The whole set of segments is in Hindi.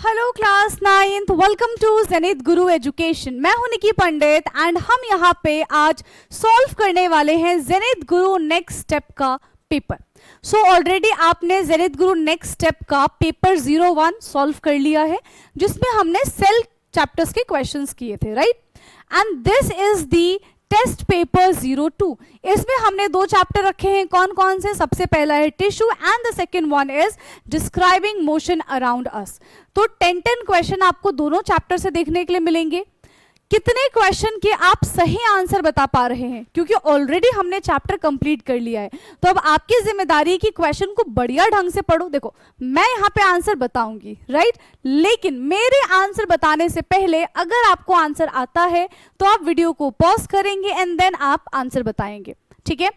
Hello class 9th, welcome to Zenith Guru education. मैं हूं निकी पंडित एंड हम यहाँ पे आज सॉल्व करने वाले हैं ज़ेनिथ गुरु नेक्स्ट स्टेप का पेपर। सो ऑलरेडी आपने ज़ेनिथ गुरु नेक्स्ट स्टेप का पेपर 01 सॉल्व कर लिया है, जिसमें हमने सेल चैप्टर्स के क्वेश्चंस किए थे, right. And this is the test paper 02। इसमें हमने दो चैप्टर रखे हैं, कौन कौन से? सबसे पहला है tissue and the second one is describing motion around us. तो 10 क्वेश्चन आपको दोनों चैप्टर से देखने के लिए मिलेंगे। कितने क्वेश्चन के आप सही आंसर बता पा रहे हैं, क्योंकि ऑलरेडी हमने चैप्टर कंप्लीट कर लिया है। तो अब आपकी जिम्मेदारी है कि क्वेश्चन को बढ़िया ढंग से पढ़ो। देखो, मैं यहाँ पे आंसर बताऊंगी, राइट, लेकिन मेरे आंसर बताने से पहले अगर आपको आंसर आता है तो आप वीडियो को पॉज करेंगे एंड देन आप आंसर बताएंगे, ठीक है।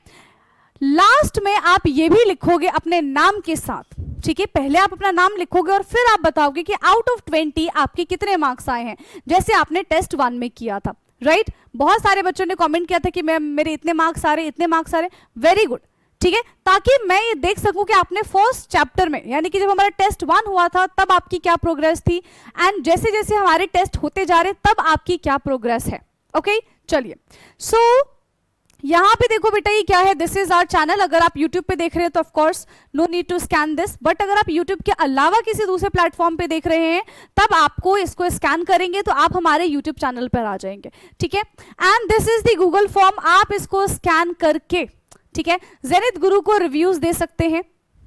लास्ट में आप ये भी लिखोगे अपने नाम के साथ, ठीक है। पहले आप अपना नाम लिखोगे और फिर आप बताओगे कि आउट ऑफ 20 आपके कितने मार्क्स आए हैं, जैसे आपने टेस्ट 1 में किया था, राइट। बहुत सारे बच्चों ने कमेंट किया था कि मेरे इतने मार्क्स आ रहे, इतने मार्क्स आ रहे। वेरी गुड, ठीक है, ताकि मैं ये देख सकूं कि आपने फर्स्ट चैप्टर में, यानी कि जब हमारा टेस्ट 1 हुआ था तब आपकी क्या प्रोग्रेस थी, एंड जैसे जैसे हमारे टेस्ट होते जा रहे तब आपकी क्या प्रोग्रेस है। ओके, चलिए। सो यहाँ पे देखो बेटा, ये क्या है? This is our channel. अगर आप YouTube पे देख रहे हैं तो of course no need to scan this, but अगर आप YouTube के अलावा किसी दूसरे प्लेटफॉर्म पे देख रहे हैं तब आपको इसको स्कैन करेंगे तो आप हमारे YouTube चैनल पर आ जाएंगे, ठीक है। And this is the Google form, आप इसको स्कैन करके, ठीक है, ज़ेनिथ गुरु को रिव्यूज दे सकते हैं।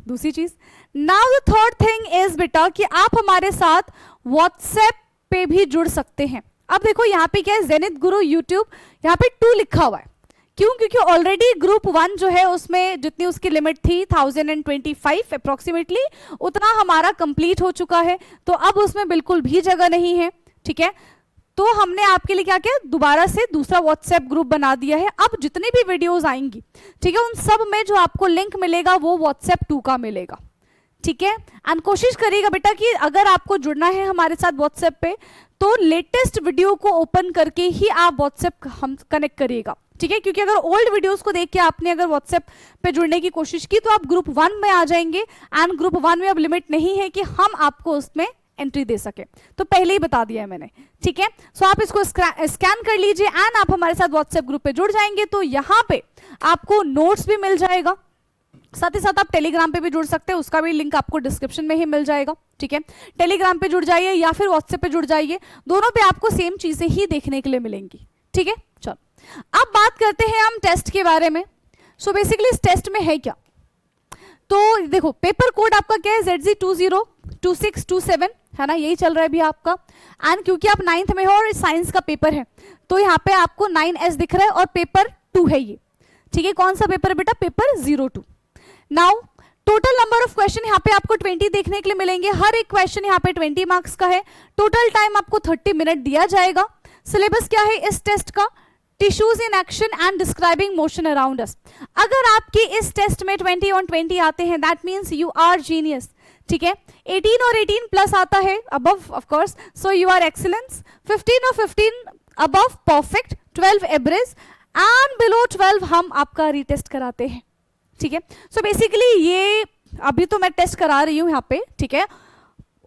दूसरी चीज, now the third thing is बेटा कि आप हमारे साथ व्हाट्सएप पे भी जुड़ सकते हैं। अब देखो यहाँ पे क्या है, ज़ेनिथ गुरु यूट्यूब, यहाँ पे 2 लिखा हुआ है। क्यों? क्योंकि ऑलरेडी ग्रुप 1 जो है उसमें जितनी उसकी लिमिट थी 1025 अप्रोक्सीमेटली, उतना हमारा कंप्लीट हो चुका है, तो अब उसमें बिल्कुल भी जगह नहीं है, ठीक है। तो हमने आपके लिए क्या किया, दोबारा से दूसरा व्हाट्सएप ग्रुप बना दिया है। अब जितनी भी वीडियोस आएंगी, ठीक है, उन सब में जो आपको लिंक मिलेगा वो व्हाट्सएप 2 का मिलेगा, ठीक है। एंड कोशिश करिएगा बेटा कि अगर आपको जुड़ना है हमारे साथ व्हाट्सएप पे तो लेटेस्ट वीडियो को ओपन करके ही आप व्हाट्सएप हम कनेक्ट करिएगा, ठीक है। क्योंकि अगर ओल्ड वीडियोस को देख के आपने अगर व्हाट्सएप पे जुड़ने की कोशिश की तो आप ग्रुप 1 में आ जाएंगे, एंड ग्रुप 1 में अब लिमिट नहीं है कि हम आपको उसमें एंट्री दे सके, तो पहले ही बता दिया है मैंने, ठीक है। सो आप इसको स्कैन कर लीजिए एंड आप हमारे साथ व्हाट्सएप ग्रुप पे जुड़ जाएंगे। तो यहाँ पे आपको नोट्स भी मिल जाएगा, साथ ही साथ आप टेलीग्राम पे भी जुड़ सकते हैं, उसका भी लिंक आपको डिस्क्रिप्शन में ही मिल जाएगा, ठीक है। टेलीग्राम पे जुड़ जाइए या फिर व्हाट्सएप पे जुड़ जाइए, दोनों पे आपको सेम चीजें ही देखने के लिए मिलेंगी, ठीक है। चलो, अब बात करते हैं हम टेस्ट के बारे में। सो बेसिकली इस टेस्ट में है क्या, तो देखो पेपर कोड आपका क्या है, ZG202627 है ना, यही चल रहा है अभी आपका। एंड क्योंकि आप 9th में हो और साइंस का पेपर है तो यहाँ पे आपको 9S दिख रहा है और पेपर 2 है ये, ठीक है। कौन सा पेपर है बेटा? Paper 02। Now total number of question यहाँ पे आपको 20 देखने के लिए मिलेंगे। हर एक क्वेश्चन यहाँ पे 20 मार्क्स का है। टोटल टाइम आपको 30 मिनट दिया जाएगा। सिलेबस क्या है इस टेस्ट का? Tissues in action and describing motion around us. अगर आपके इस टेस्ट में 20 on 20 आते हैं that means you are genius, ठीक है। 18 और 18 प्लस आता है above of course, so you are excellence. 15 और 15 above perfect, 12 average and below 12 हम आपका रीटेस्ट कराते हैं, ठीक है। सो बेसिकली ये अभी तो मैं टेस्ट करा रही हूँ यहाँ पे, ठीक है।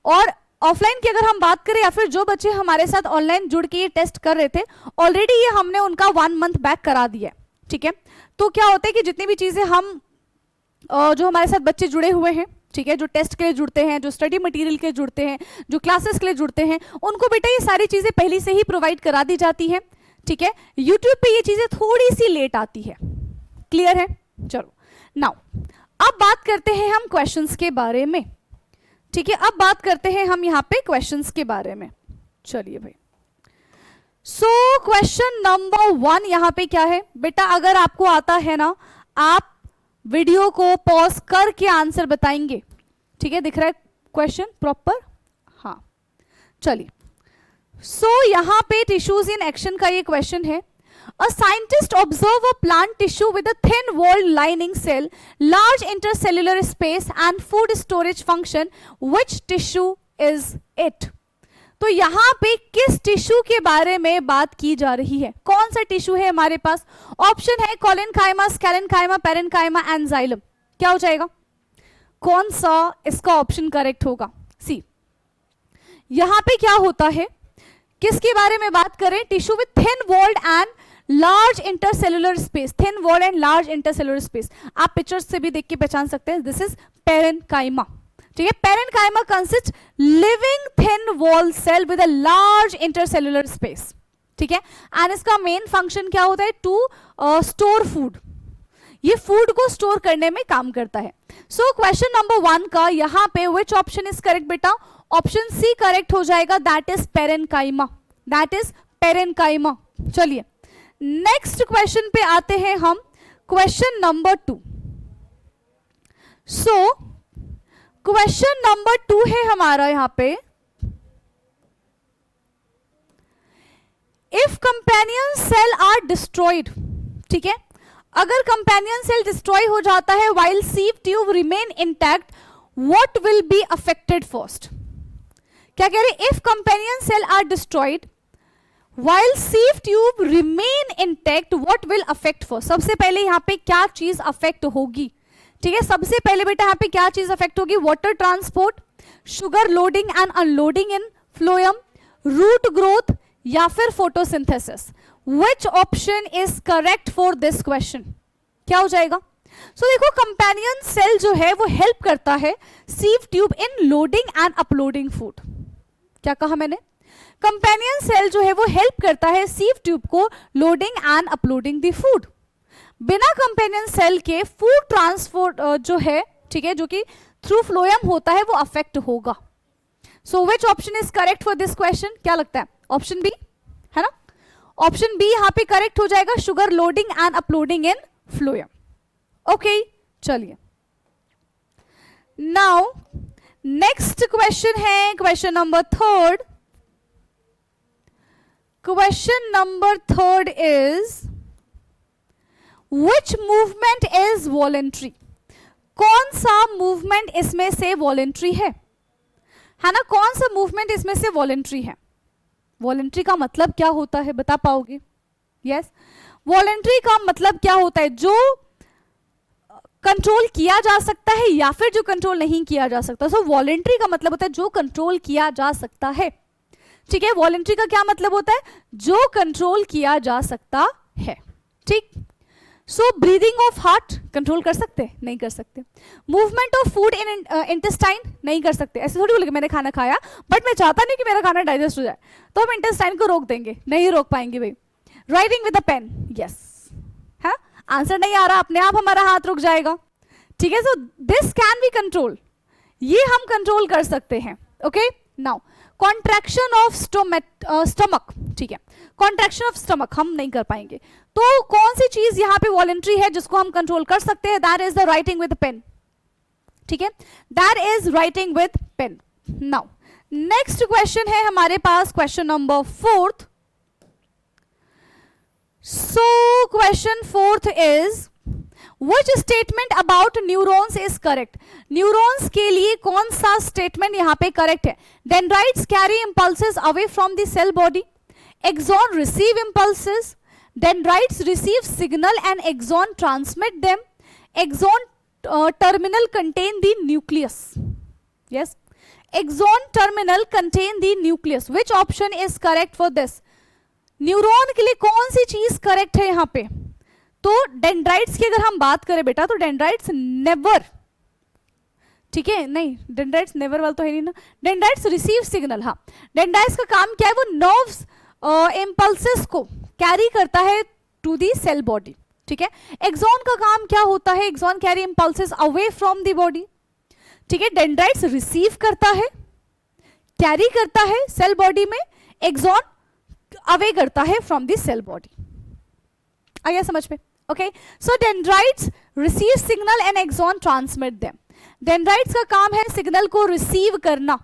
और ऑफलाइन की अगर हम बात करें या फिर जो बच्चे हमारे साथ ऑनलाइन जुड़ के ये टेस्ट कर रहे थे, ऑलरेडी ये हमने उनका 1 मंथ बैक करा दिया है, ठीक है। तो क्या होता है कि जितनी भी चीजें हम जो हमारे साथ बच्चे जुड़े हुए हैं, ठीक है, जो टेस्ट के लिए जुड़ते हैं, जो स्टडी मटेरियल के लिए जुड़ते हैं, जो क्लासेस के लिए जुड़ते हैं, उनको बेटा ये सारी चीजें पहले से ही प्रोवाइड करा दी जाती है, ठीक है। यूट्यूब पे ये चीजें थोड़ी सी लेट आती है, क्लियर है। चलो नाउ अब बात करते हैं हम क्वेश्चंस के बारे में, ठीक है। अब बात करते हैं हम यहाँ पे क्वेश्चंस के बारे में। चलिए भाई, सो क्वेश्चन नंबर 1 यहाँ पे क्या है बेटा? अगर आपको आता है ना, आप वीडियो को पॉज करके आंसर बताएंगे, ठीक है। दिख रहा है क्वेश्चन प्रॉपर? हाँ, चलिए। सो यहाँ पे टिश्यूज इन एक्शन का ये क्वेश्चन है। A scientist observe a plant tissue with a thin walled lining cell, large intercellular space and food storage function. Which tissue is it? तो यहाँ पे किस टिश्यू के बारे में बात की जा रही है? कौन सा टिश्यू है हमारे पास? ऑप्शन है कोलेनकाइमा, स्कैलेनकाइमा, पेरेनकाइमा एंड जाइलम। क्या हो जाएगा? कौन सा इसका ऑप्शन करेक्ट होगा? सी, यहां पे क्या होता है, किसके बारे में बात करें, tissue with thin walled and large intercellular space, thin wall and large intercellular space, आप पिक्चर्स से भी देख के पहचान सकते हैं, दिस इज पेरेन्काइमा, ठीक है। Parenchyma consist living thin wall cell with a large intercellular space, ठीक है। एंड इसका मेन फंक्शन क्या होता है, टू स्टोर फूड, ये फूड को स्टोर करने में काम करता है। सो क्वेश्चन नंबर 1 का यहां पे विच ऑप्शन इज करेक्ट बेटा, ऑप्शन सी करेक्ट हो जाएगा, that is parenchyma, that is parenchyma. चलिए नेक्स्ट क्वेश्चन पे आते हैं हम, question number 2। So question number 2 है हमारा यहां पे, if companion cell are destroyed, ठीक है, अगर कंपेनियन सेल डिस्ट्रॉय हो जाता है while sieve tube remain intact, what will be affected first, क्या कह रहे, if companion cell are destroyed while sieve tube remain intact what will affect first, सबसे पहले यहां पे क्या चीज अफेक्ट होगी, ठीक है, सबसे पहले बेटा यहां पे क्या चीज अफेक्ट होगी, water transport, sugar loading and unloading in phloem, root growth या फिर photosynthesis, which option is correct for this question, क्या हो जाएगा। सो देखो कंपेनियन सेल जो है वो हेल्प करता है sieve tube in loading and uploading food, क्या कहा मैंने, कंपेनियन सेल जो है वो हेल्प करता है सीव ट्यूब को loading and uploading the food, बिना कंपेनियन सेल के फूड ट्रांसपोर्ट जो है, ठीक है, जो कि थ्रू फ्लोएम होता है वो अफेक्ट होगा। So which option is correct for this question, क्या लगता है, ऑप्शन बी है ना, ऑप्शन बी यहां पे करेक्ट हो जाएगा, sugar loading and uploading in phloem. Okay चलिए नाउ नेक्स्ट क्वेश्चन है question number 3। Question number 3 is which movement is voluntary, कौन सा मूवमेंट इसमें से वॉलेंट्री है ना, कौन सा मूवमेंट इसमें से वॉलेंट्री है, वॉलेंट्री का मतलब क्या होता है बता पाओगे, यस, वॉलेंट्री का मतलब क्या होता है, जो कंट्रोल किया जा सकता है या फिर जो कंट्रोल नहीं किया जा सकता। सो वॉलेंट्री का मतलब होता है जो कंट्रोल किया जा सकता है, ठीक है, वॉलेंट्री का क्या मतलब होता है, जो कंट्रोल किया जा सकता है, ठीक। So breathing of heart control कर सकते, नहीं कर सकते, movement of food in intestine नहीं कर सकते, ऐसे थोड़ी बोलेंगे मैंने खाना खाया बट मैं चाहता नहीं कि मेरा खाना डाइजेस्ट हो जाए तो हम इंटेस्टाइन को रोक देंगे, नहीं रोक पाएंगे भाई। Writing with a pen, yes, है, आंसर नहीं आ रहा अपने आप हमारा हाथ रुक जाएगा, ठीक है। So this can be control, ये हम कंट्रोल कर सकते हैं, okay. Now contraction of stomach, ठीक है, कॉन्ट्रैक्शन ऑफ स्टमक हम नहीं कर पाएंगे, तो कौन सी चीज यहां पे वॉलेंट्री है जिसको हम कंट्रोल कर सकते हैं, that is the writing with pen, ठीक है, that is writing with pen. Now next question है हमारे पास question number 4। So question 4 is Which statement about neurons is correct? Neurons के लिए कौन सा स्टेटमेंट यहाँ पे करेक्ट है, dendrites carry impulses away from the cell body, axon receive impulses, dendrites receive signal and axon transmit them, axon terminal contain the nucleus, yes, axon terminal contain the nucleus, which option is correct for this, neuron के लिए कौन सी चीज करेक्ट है यहाँ पे, तो डेंड्राइट्स की अगर हम बात करें बेटा तो डेंड्राइट्स नेवर, ठीक है, नहीं डेंड्राइट्स नेवर वाला तो है नहीं ना, डेंड्राइट्स रिसीव सिग्नल, हाँ, डेंड्राइट्स का काम क्या है, वो नर्व्स इंपल्सेस को कैरी करता है टू दी सेल बॉडी, ठीक है। एक्सॉन का काम क्या होता है, axon carry impulses away from the body, ठीक है, डेंड्राइट्स रिसीव करता है, कैरी करता है सेल बॉडी में, एक्सॉन अवे करता है फ्रॉम दी सेल बॉडी, आ गया समझ में, okay. So dendrites receive signal and axon transmit them, dendrites का काम है सिग्नल को रिसीव करना,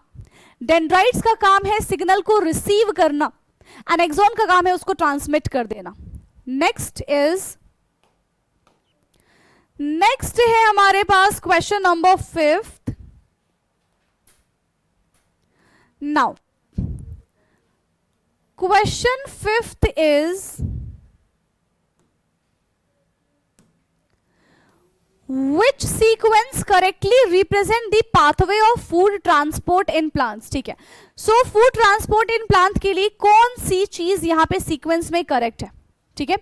डेंड्राइट्स का काम है सिग्नल को रिसीव करना, एंड एक्सॉन का काम है उसको ट्रांसमिट कर देना। नेक्स्ट है हमारे पास question number 5। Now question 5 is Which sequence correctly represent the pathway of food transport in plants? ठीक है, so food transport in plant के लिए कौन सी चीज यहाँ पे सीक्वेंस में करेक्ट है? ठीक है,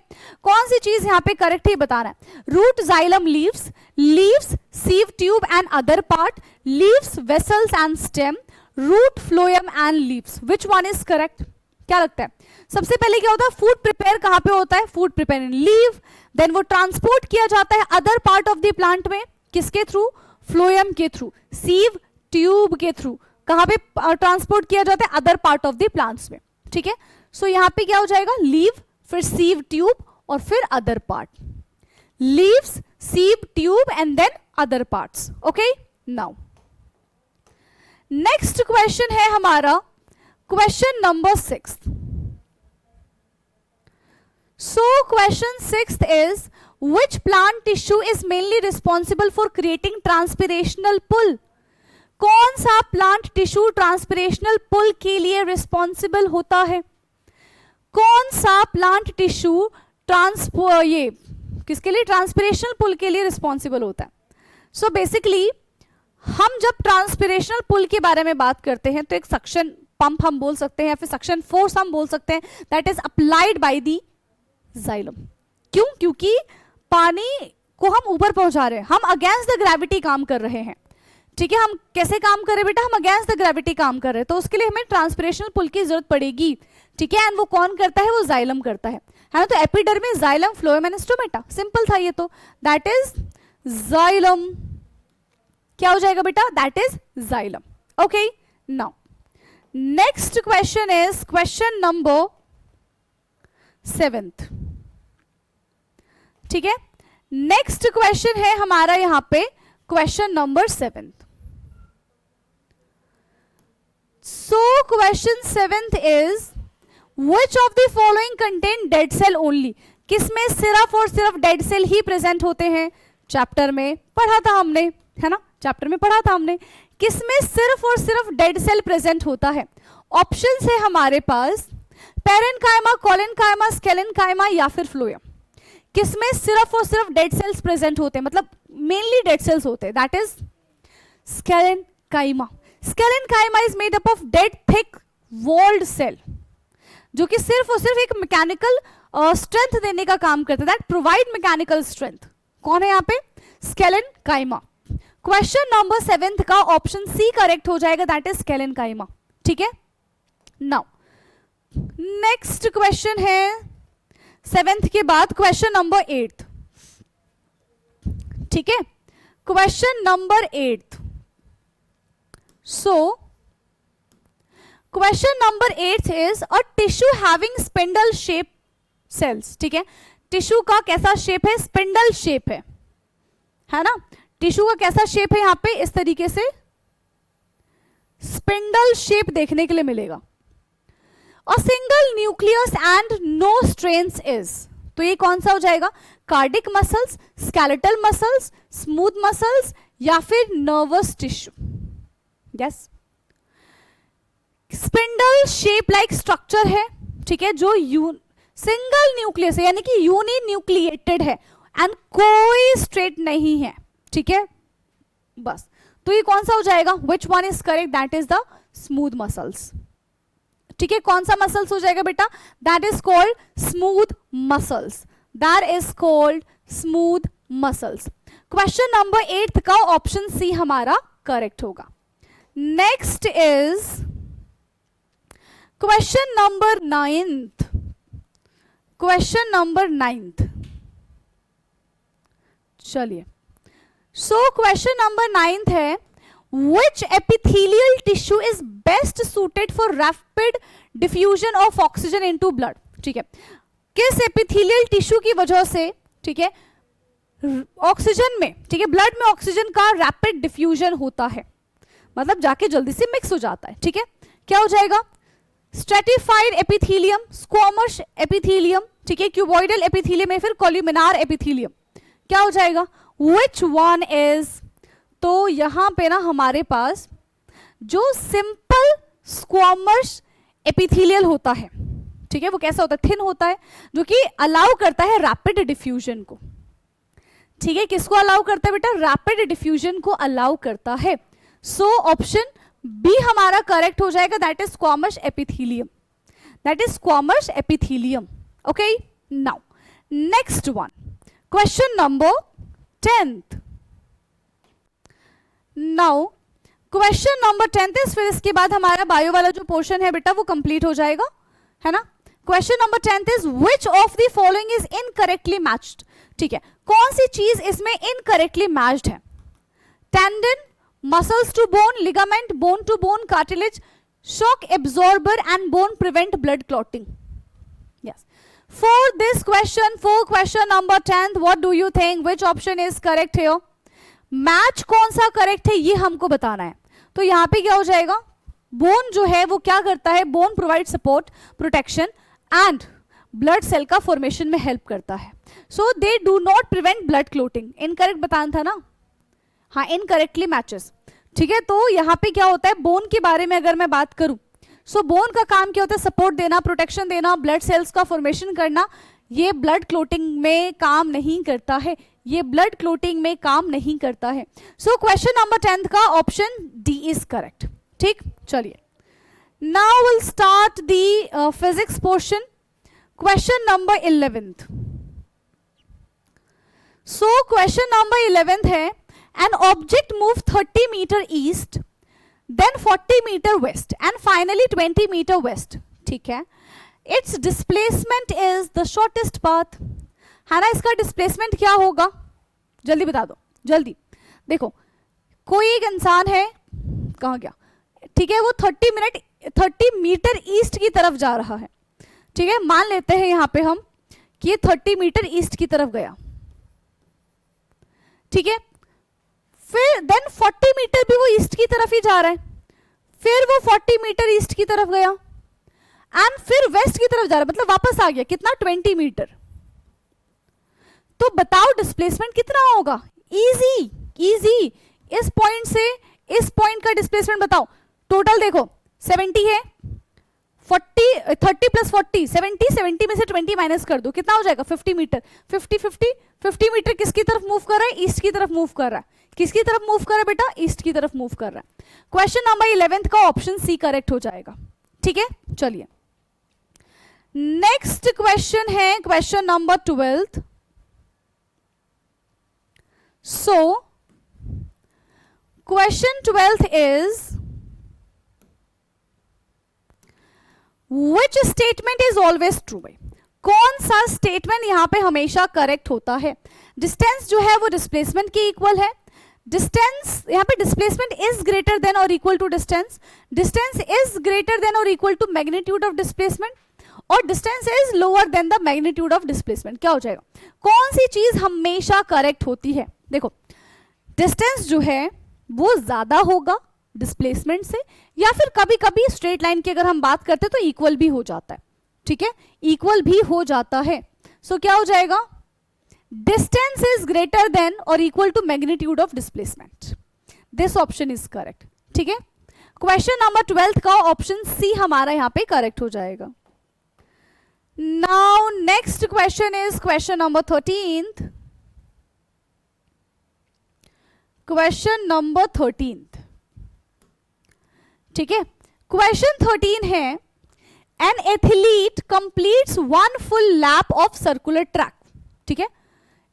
कौन सी चीज यहाँ पे करेक्ट है बताना है. Root, xylem, leaves, leaves, sieve tube and other part, leaves, vessels and stem, root, phloem and leaves. Which one is correct? क्या लगता है? सबसे पहले क्या होता है, फूड प्रिपेयर कहां पे होता है? Food prepare in leave. Then वो ट्रांसपोर्ट किया जाता है other part of the plant में, किसके थ्रू? फ्लोएम के थ्रू. सीव ट्यूब के थ्रू कहां पे ट्रांसपोर्ट किया जाता है? Other part of the plants में. ठीक है, सो यहां पे क्या हो जाएगा? लीव, फिर सीव ट्यूब और फिर other part. Leaves, sieve tube and then other parts. Okay, now next question है हमारा question number 6. So question 6 is which plant tissue is mainly responsible for creating transpirational pull? कौन सा प्लांट टिश्यू ट्रांसपिरेशनल पुल के लिए रिस्पॉन्सिबल होता है? कौन सा प्लांट टिश्यू ये किसके लिए? ट्रांसपिरेशनल पुल के लिए रिस्पॉन्सिबल होता है. सो बेसिकली हम जब ट्रांसपिरेशनल पुल के बारे में बात करते हैं तो एक सक्शन पंप हम बोल सकते हैं या फिर सक्शन फोर्स हम बोल सकते हैं, that is applied by the xylem. क्यों? क्योंकि पानी को हम ऊपर पहुंचा रहे हैं, हम अगेंस्ट द ग्रेविटी काम कर रहे हैं. ठीक है, हम कैसे काम कर रहे हैं बेटा? हम अगेंस्ट द ग्रेविटी काम कर रहे हैं, तो उसके लिए हमें ट्रांसपिरेशनल पुल की जरूरत पड़ेगी. ठीक है, एंड वो कौन करता है? वो जाइलम करता है ना. तो epidermis, xylem, phloem and stomata. Simple था ये तो, दैट इज जाइलम. क्या हो जाएगा बेटा? That is xylem. Okay, now next question is question number 7. ठीक है, नेक्स्ट क्वेश्चन है हमारा यहां पे question number 7. So question 7 is which of the following contain dead cell only? किसमें सिर्फ और सिर्फ डेड सेल ही प्रेजेंट होते हैं? चैप्टर में पढ़ा था हमने, है ना, चैप्टर में पढ़ा था हमने. किसमें सिर्फ और सिर्फ डेड सेल प्रेजेंट होता है? ऑप्शंस है हमारे पास पेरेन्काइमा, कोलेनकाइमा, स्केलेनकाइमा या फिर फ्लोएम. किसमें सिर्फ और सिर्फ डेड सेल्स प्रेजेंट होते हैं, मतलब मेनली डेड सेल्स होते हैं? That is sclerenchyma. Sclerenchyma is made up of dead thick walled cell, जो कि सिर्फ और सिर्फ एक मैकेनिकल स्ट्रेंथ देने का काम करता है, दैट प्रोवाइड मैकेनिकल स्ट्रेंथ. कौन है यहाँ पे? स्केलेनकाइमा. क्वेश्चन नंबर 7 का ऑप्शन सी करेक्ट हो जाएगा, दैट इज स्केलेनकाइमा. ठीक है, नाउ नेक्स्ट क्वेश्चन है 7th के बाद क्वेश्चन नंबर 8. ठीक है, question number 8. So question number 8 is a tissue having spindle shape cells. ठीक है, टिश्यू का कैसा शेप है? स्पिंडल शेप है ना. टिश्यू का कैसा शेप है? यहां पे इस तरीके से स्पिंडल शेप देखने के लिए मिलेगा. A single nucleus and no strains is, तो ये कौन सा हो जाएगा? Cardiac muscles, skeletal muscles, smooth muscles या फिर nervous tissue. Yes, spindle shape like structure है. ठीक है, जो सिंगल न्यूक्लियस है यानी कि यूनि न्यूक्लिएटेड है एंड कोई स्ट्रेट नहीं है. ठीक है, बस, तो ये कौन सा हो जाएगा? विच one is correct? That is the smooth muscles. ठीक है, कौन सा मसल्स हो जाएगा बेटा? That is called smooth muscles. That is called smooth muscles. Question number 8 का ऑप्शन सी हमारा करेक्ट होगा. Next is question number 9th. Question number 9th. चलिए, सो क्वेश्चन नंबर 9th है which epithelial tissue is best suited for rapid diffusion of oxygen into blood. ठीक है, किस एपिथेलियल टिश्यू की वजह से, ठीक है, ऑक्सीजन में, ठीक है, ब्लड में ऑक्सीजन का रैपिड डिफ्यूजन होता है, मतलब जाके जल्दी से मिक्स हो जाता है. ठीक है, क्या हो जाएगा? स्ट्रेटिफाइड एपिथेलियम, स्क्वामस एपिथेलियम, ठीक है, क्यूबॉइडल एपिथेलियम या फिर कोल्यूमिनार एपिथेलियम. क्या हो जाएगा? विच वन इज? तो यहां पे ना हमारे पास जो सिंपल स्क्वामस एपिथेलियल होता है, ठीक है, वो कैसा होता है? थिन होता है, जो कि अलाउ करता है रैपिड डिफ्यूजन को. ठीक है, किसको अलाउ करता है बेटा? रैपिड डिफ्यूजन को अलाउ करता है। सो ऑप्शन बी हमारा करेक्ट हो जाएगा, that is squamous epithelium, that is squamous epithelium. Okay, now next one, question number 10th। Now question number 10th is, फिर इसके बाद हमारा बायो वाला जो पोर्शन है बेटा वो कंप्लीट हो जाएगा, है ना। Question number 10th is which of the following is incorrectly matched. ठीक है, कौन सी चीज इसमें इनकरेक्टली मैच्ड है? Tendon, muscles to bone, ligament, bone to bone, cartilage, shock absorber and bone prevent blood clotting. Yes, for this question, for question number 10th, what do you think which option is correct here? Match कौन सा करेक्ट है ये हमको बताना है। तो यहां पे क्या हो जाएगा? बोन जो है वो क्या करता है? Bone provide support, protection and blood cell का फॉर्मेशन में हेल्प करता है। So they do not prevent blood clotting. Incorrect बताना था ना, हाँ, इनकरेक्टली मैचेस। ठीक है, तो यहाँ पे क्या होता है, बोन के बारे में अगर मैं बात करूं, सो बोन का काम क्या होता है? सपोर्ट देना, प्रोटेक्शन देना, ब्लड सेल्स का फॉर्मेशन करना। ये ब्लड क्लोटिंग में काम नहीं करता है, ये ब्लड क्लोटिंग में काम नहीं करता है। सो क्वेश्चन नंबर 10th का ऑप्शन डी इज करेक्ट। ठीक, चलिए now will start the physics portion, question number 11th। So question number 11th है, an object move 30 metre east, then 40 metre west and finally 20 metre west. ठीक है, it's displacement is the shortest path, है ना। इसका डिस्प्लेसमेंट क्या होगा? जल्दी बता दो, जल्दी। देखो, कोई एक इंसान है, कहाँ गया? ठीक है, वो 30 मीटर ईस्ट की तरफ जा रहा है। ठीक है, मान लेते हैं यहां पे हम कि ये 30 मीटर ईस्ट की तरफ गया। ठीक है, फिर देन 40 मीटर भी वो ईस्ट की तरफ ही जा रहा है, फिर वो 40 मीटर ईस्ट की तरफ गया एंड फिर वेस्ट की तरफ जा रहा है, मतलब वापस आ गया। कितना? 20 मीटर। तो बताओ डिस्प्लेसमेंट कितना होगा? इजी इजी, इस पॉइंट से इस पॉइंट का डिस्प्लेसमेंट बताओ। टोटल देखो 70 है, 30 प्लस 40 70 में से 20 माइनस कर दो, कितना हो जाएगा? 50 मीटर। 50 मीटर किसकी तरफ मूव कर रहा है? ईस्ट की तरफ मूव कर रहा है। किसकी तरफ मूव कर रहा है बेटा? ईस्ट की तरफ मूव कर रहा है। क्वेश्चन नंबर 11th का ऑप्शन सी करेक्ट हो जाएगा। ठीक है, चलिए नेक्स्ट क्वेश्चन है question number 12th। So, question 12th is, which statement is always true? कौन सा स्टेटमेंट यहां पे हमेशा करेक्ट होता है? डिस्टेंस जो है वो डिस्प्लेसमेंट के इक्वल है। डिस्टेंस, यहां पे डिस्प्लेसमेंट इज ग्रेटर देन और equal to distance, distance is greater than और equal to magnitude of displacement, और distance is lower than the magnitude of displacement. क्या हो जाएगा? कौन सी चीज हमेशा करेक्ट होती है? देखो, डिस्टेंस जो है वो ज्यादा होगा डिस्प्लेसमेंट से, या फिर कभी कभी स्ट्रेट लाइन की अगर हम बात करते हैं तो इक्वल भी हो जाता है। ठीक है, इक्वल भी हो जाता है। सो क्या हो जाएगा? डिस्टेंस इज ग्रेटर देन और equal to magnitude of displacement. This option is correct. ठीक है, क्वेश्चन नंबर 12th का ऑप्शन सी हमारा यहां पे करेक्ट हो जाएगा। Now next question is question number 13th। Question number 13th। ठीक है, क्वेश्चन 13 है, an athlete completes 1 full lap of circular track. ठीक है,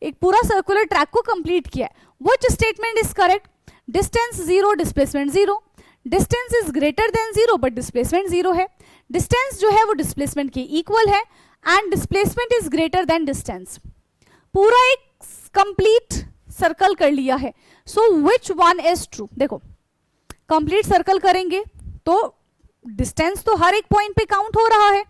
एक पूरा सर्कुलर ट्रैक को कंप्लीट किया है। Which statement is correct? Distance 0, displacement 0, distance is greater then 0 but displacement 0 है, डिस्टेंस जो है वो डिस्प्लेसमेंट के इक्वल है and displacement is greater then distance. पूरा एक कंप्लीट सर्कल कर लिया है। So which one is true? देखो, कंप्लीट सर्कल करेंगे तो डिस्टेंस तो हर एक पॉइंट पे काउंट हो रहा है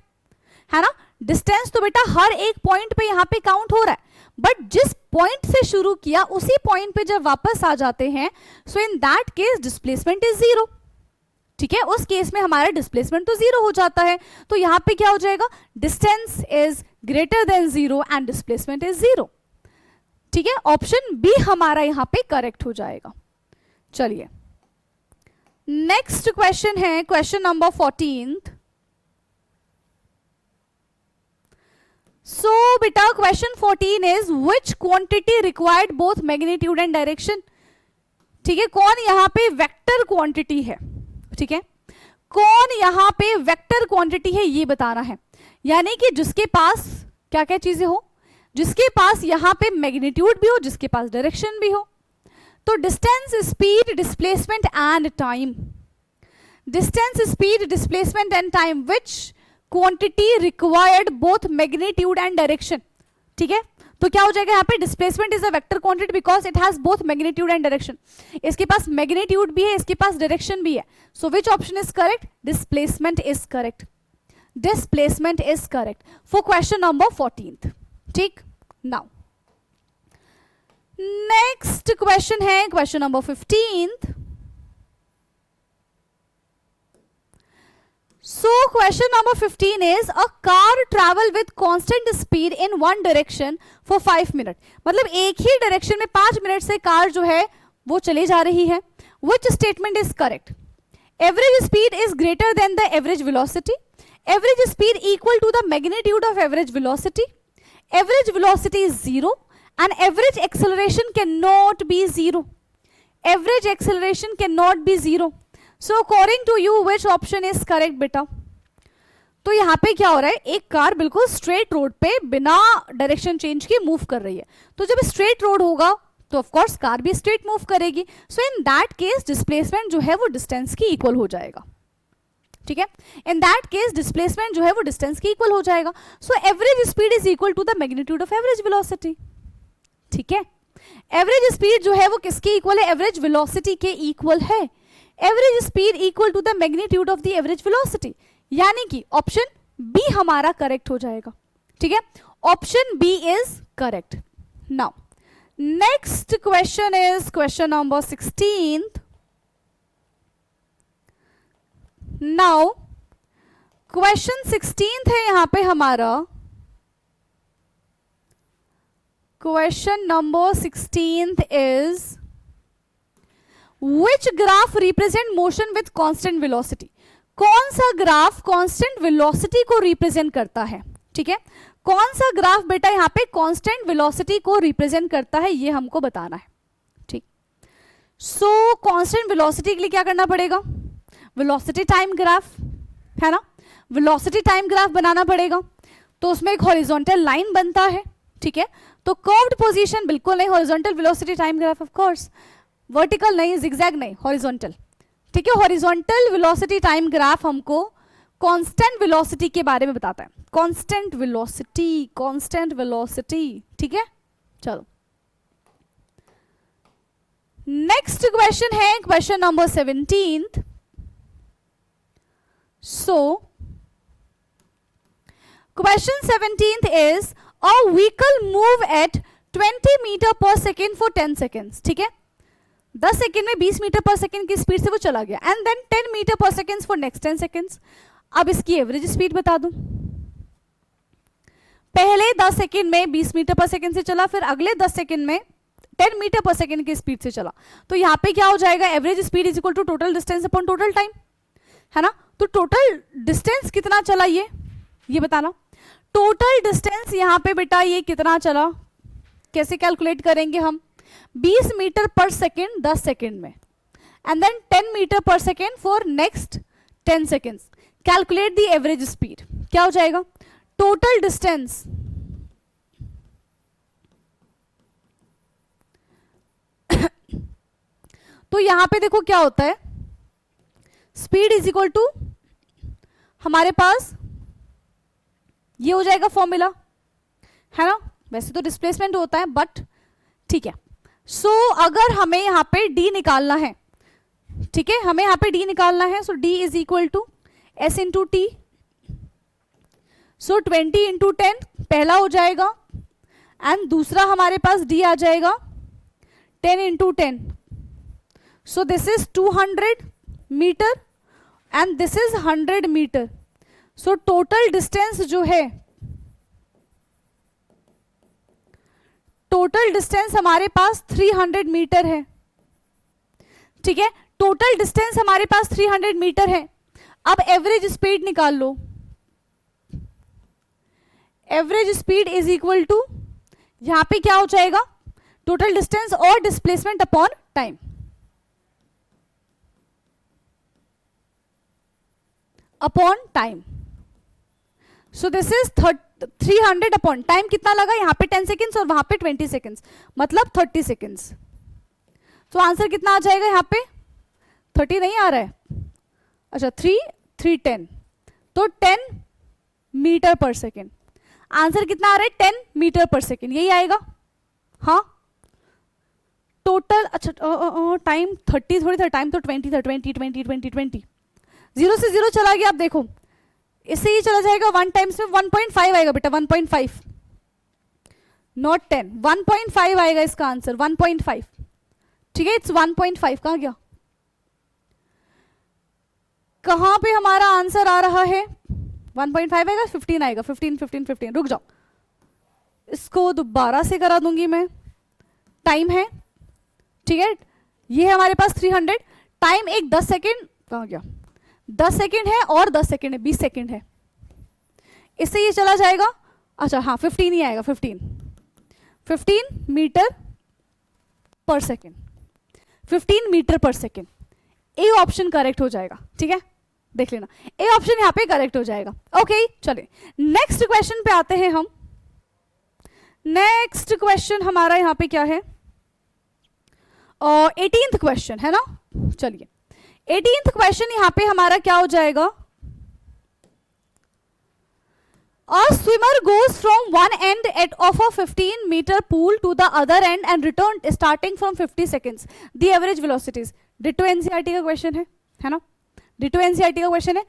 ना। डिस्टेंस तो बेटा हर एक पॉइंट पे यहां पे काउंट हो रहा है, बट जिस पॉइंट से शुरू किया उसी पॉइंट पे जब वापस आ जाते हैं, so in that case displacement is 0। ठीक है, उस केस में हमारा डिस्प्लेसमेंट तो 0 हो जाता है। तो यहां पे क्या हो जाएगा? Distance is greater then 0 and displacement is 0। ठीक है, ऑप्शन बी हमारा यहां पे करेक्ट हो जाएगा। चलिए नेक्स्ट क्वेश्चन है क्वेश्चन नंबर 14th। सो बेटा question 14 is which quantity required both magnitude and direction. ठीक है, कौन यहाँ पे वेक्टर क्वांटिटी है, ठीक है, कौन यहाँ पे वेक्टर क्वांटिटी है ये बताना है, यानी कि जिसके पास क्या क्या चीजें हो, जिसके पास यहाँ पे मैग्नीट्यूड भी हो, जिसके पास डायरेक्शन भी हो। तो distance, speed, displacement and time, distance, speed, displacement and time, which quantity required both magnitude and direction. ठीक है, तो क्या हो जाएगा यहाँ पे, displacement is a vector quantity because it has both magnitude and direction. इसके पास मैग्नीट्यूड भी है, इसके पास डायरेक्शन भी है। So which option is correct, displacement is correct, displacement is correct for question number 14। ठीक, नाउ नेक्स्ट क्वेश्चन है question number 15। So question number 15 is a car travel with constant speed in one direction for 5 minutes। मतलब एक ही डायरेक्शन में 5 मिनट से कार जो है वो चली जा रही है। Which statement is correct? Average speed is greater than the average velocity. Average speed equal to the magnitude of average velocity. Average velocity is 0 and average acceleration cannot be 0. Average acceleration cannot be 0. So according to you which option is correct बेटा? तो यहाँ पे क्या हो रहा है, एक कार बिल्कुल स्ट्रेट रोड पे बिना डायरेक्शन चेंज के मूव कर रही है। तो जब स्ट्रेट रोड होगा तो ऑफ कोर्स कार भी स्ट्रेट मूव करेगी। सो इन दैट केस डिस्प्लेसमेंट जो है वो डिस्टेंस की इक्वल हो जाएगा। ठीक है, इन दैट केस डिस्प्लेसमेंट जो है वो डिस्टेंस की इक्वल हो जाएगा। So average speed is equal to the magnitude of average velocity. ठीक है, एवरेज स्पीड जो है वो किसके इक्वल है, एवरेज वेलोसिटी के इक्वल है। Average speed equal to the magnitude of the average velocity, यानी कि ऑप्शन बी हमारा करेक्ट हो जाएगा। ठीक है, option B is correct. Now next question is question number 16। Now question 16 है यहां पे हमारा, question number 16 is Which graph represent motion with constant velocity? कौन सा ग्राफ कांस्टेंट वेलोसिटी को रिप्रेजेंट करता है। ठीक है, कौन सा ग्राफ बेटा यहाँ पे कांस्टेंट वेलोसिटी को रिप्रेजेंट करता है ये हमको बताना है। ठीक, सो कांस्टेंट वेलोसिटी के लिए क्या करना पड़ेगा, वेलोसिटी टाइम ग्राफ है ना, वेलोसिटी टाइम ग्राफ बनाना पड़ेगा। तो उसमें एक हॉरिजॉन्टल लाइन बनता है। ठीक है, तो कर्व्ड पोजीशन बिल्कुल नहीं, horizontal velocity time graph of course, vertical नहीं, जिगजैग नहीं, हॉरिजॉन्टल। ठीक है, हॉरिजॉन्टल वेलोसिटी टाइम ग्राफ हमको कांस्टेंट वेलोसिटी के बारे में बताता है। Constant velocity, constant velocity. ठीक है, चलो नेक्स्ट क्वेश्चन है question number 17। So question 17 is a vehicle move at 20 metre per second for 10 seconds. ठीक है, 10 सेकेंड में 20 मीटर पर सेकेंड की स्पीड से वो चला गया, and then 10 metre per second for next 10 seconds. अब इसकी एवरेज स्पीड बता दूं। पहले 10 सेकेंड में 20 मीटर पर सेकेंड से चला, फिर अगले 10 सेकेंड में 10 मीटर पर सेकेंड की स्पीड से चला। तो यहाँ पे क्या हो जाएगा, average speed is equal to total distance upon total time, है ना। तो टोटल डिस्टेंस कितना चला ये बताना। टोटल डिस्टेंस यहाँ पे बेटा ये कितना चला, कैसे कैलकुलेट करेंगे हम, 20 मीटर पर सेकेंड 10 सेकेंड में, and then 10 metre per second for next 10 seconds. Calculate the average speed, क्या हो जाएगा, टोटल डिस्टेंस तो यहां पे देखो क्या होता है, स्पीड इज इक्वल टू हमारे पास ये हो जाएगा फॉर्मूला, है ना। वैसे तो डिस्प्लेसमेंट होता है बट ठीक है। सो अगर हमें यहाँ पे d निकालना है, ठीक है, हमें यहाँ पे d निकालना है, so d is equal to s into t. So 20 into 10 पहला हो जाएगा, एंड दूसरा हमारे पास d आ जाएगा 10 into 10। So this is 200 metre and this is 100 metre. So total distance जो है, टोटल डिस्टेंस हमारे पास 300 मीटर है। ठीक है, टोटल डिस्टेंस हमारे पास 300 मीटर है। अब एवरेज स्पीड निकाल लो। Average speed is equal to, यहां पे क्या हो जाएगा, टोटल डिस्टेंस और displacement upon time, upon time. So this is 300 upon time कितना लगा, यहां पे 10 सेकेंड्स और वहां पे 20 सेकेंड्स, मतलब 30 सेकेंड्स. तो आंसर कितना आ जाएगा, यहां पे 30 नहीं आ रहा है, अच्छा 3 10, तो 10 मीटर पर सेकेंड. आंसर कितना आ रहा है, 10 मीटर पर सेकेंड, यही आएगा. हाँ टोटल, अच्छा टाइम 30 थोड़ी था, टाइम तो 20 था, 20 20 20 20, 0 से 0 चला गया. आप देखो इससे ये चला जाएगा 1 टाइम्स में 1.5 आएगा बेटा, 1.5 नॉट 10, 1.5 आएगा इसका आंसर, 1.5. ठीक है, इट्स 1.5. कहां गया, कहां पे हमारा आंसर आ रहा है, 1.5 आएगा, 15 आएगा, 15 15 15. रुक जाओ, इसको दोबारा से करा दूंगी मैं. टाइम है, ठीक है, ये है हमारे पास 300. टाइम एक 10 सेकेंड, कहां गया, 10 सेकेंड है और 10 सेकेंड है, 20 सेकेंड है. इससे ये चला जाएगा, अच्छा हाँ 15 ही आएगा, 15 metre per second, 15 metre per second. A option correct हो जाएगा. ठीक है, देख लेना, ए ऑप्शन यहां पे करेक्ट हो जाएगा. ओके चले नेक्स्ट क्वेश्चन पे आते हैं हम. नेक्स्ट क्वेश्चन हमारा यहां पे क्या है, 18th क्वेश्चन है ना. चलिए 18th क्वेश्चन यहां पे हमारा क्या हो जाएगा, a swimmer goes from one end of a 15-meter pool to the other end and return starting from 50 seconds. The average velocities. Ditto NCERT का क्वेश्चन है ना, डिटो एनसीईआरटी का क्वेश्चन है.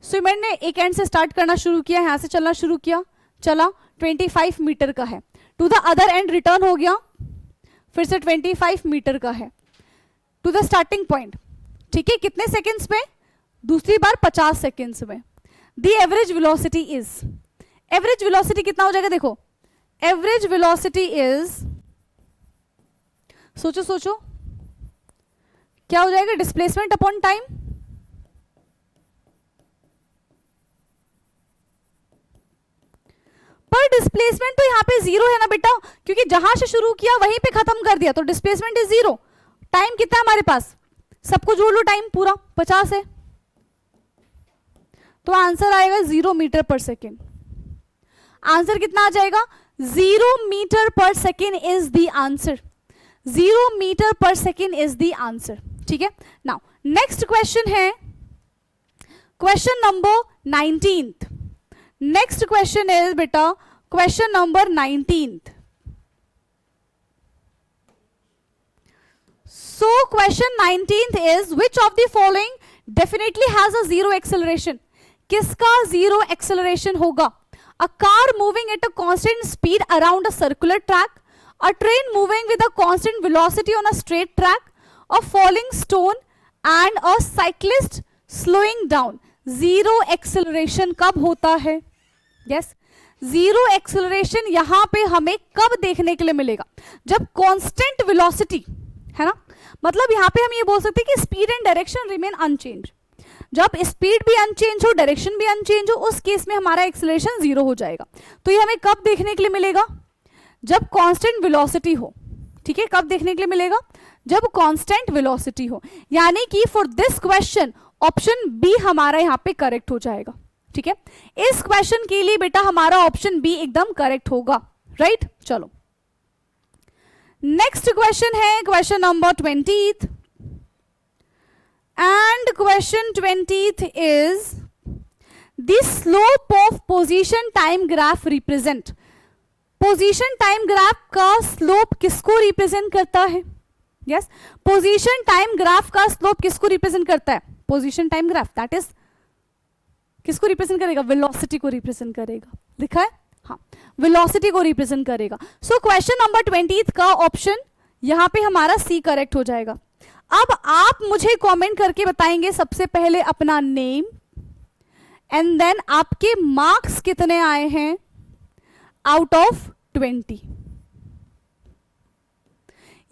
स्विमर ने एक एंड से स्टार्ट करना शुरू किया, यहां से चलना शुरू किया, चला 25 मीटर का है, to the other end return हो गया, फिर से 25 मीटर का है, टू द स्टार्टिंग पॉइंट. ठीक है, कितने सेकेंड्स में, दूसरी बार 50 सेकेंड्स में. The average velocity is, average velocity कितना हो जाएगा, देखो एवरेज वेलोसिटी इज, सोचो सोचो क्या हो जाएगा, डिस्प्लेसमेंट अपॉन टाइम. पर डिस्प्लेसमेंट तो यहां पे 0 है ना बेटा, क्योंकि जहां से शुरू किया वहीं पे खत्म कर दिया, तो डिस्प्लेसमेंट इज 0. टाइम कितना है हमारे पास, सबको जोड़ लो, टाइम पूरा 50 है, तो आंसर आएगा 0 मीटर पर सेकेंड. आंसर कितना आ जाएगा, 0 metre per second is the answer. 0 metre per second is the answer. ठीक है, नाउ नेक्स्ट क्वेश्चन है question number 19th. Next question is बेटा question number 19th. So question 19th is which of the following definitely has a zero acceleration. किसका zero acceleration होगा, a car moving at a constant speed around a circular track, a train moving with a constant velocity on a straight track, a falling stone and a cyclist slowing down. Zero acceleration कब होता है, yes, जीरो एक्सेलरेशन यहां पे हमें कब देखने के लिए मिलेगा, जब कांस्टेंट वेलोसिटी है ना, मतलब यहां पे हम ये बोल सकते हैं कि speed and direction remain unchange. जब स्पीड भी अनचेंज हो, डायरेक्शन भी अनचेंज हो, उस केस में हमारा एक्सेलरेशन 0 हो जाएगा. तो ये हमें कब देखने के लिए मिलेगा, जब कांस्टेंट वेलोसिटी हो. ठीक है, कब देखने के लिए मिलेगा, जब कांस्टेंट वेलोसिटी हो. यानी कि for this question option B हमारा यहां पे करेक्ट हो जाएगा. ठीक है, इस क्वेश्चन के लिए बेटा हमारा ऑप्शन बी एकदम करेक्ट होगा. राइट, चलो नेक्स्ट क्वेश्चन है question number 20th. And question 20th is the slope of position time graph represent. Position time graph का स्लोप किसको रिप्रेजेंट करता है, यस, पोजीशन टाइम ग्राफ का स्लोप किसको रिप्रेजेंट करता है, position time graph that is किसको रिप्रेजेंट करेगा, वेलोसिटी को रिप्रेजेंट करेगा. लिखा है, हाँ, वेलोसिटी को रिप्रेजेंट करेगा. सो क्वेश्चन नंबर 20th का ऑप्शन यहां पे हमारा सी करेक्ट हो जाएगा. अब आप मुझे कमेंट करके बताएंगे सबसे पहले अपना नेम एंड देन आपके मार्क्स कितने आए हैं आउट ऑफ 20.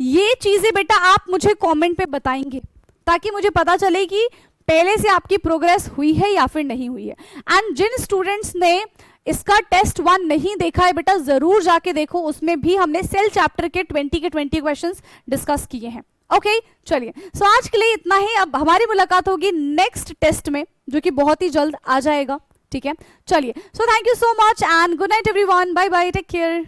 ये चीजें बेटा आप मुझे कमेंट पे बताएंगे ताकि मुझे पता चले कि पहले से आपकी प्रोग्रेस हुई है या फिर नहीं हुई है। एंड जिन स्टूडेंट्स ने इसका टेस्ट 1 नहीं देखा है बेटा जरूर जाके देखो, उसमें भी हमने सेल चैप्टर के 20 क्वेश्चंस डिस्कस किए हैं। ओके चलिए, सो आज के लिए इतना ही। अब हमारी मुलाकात होगी नेक्स्ट टेस्ट में जो कि बहुत ही जल्द आ जाएगा, ठीक है। चलिए, so thank you so much and good night everyone, bye bye, take care.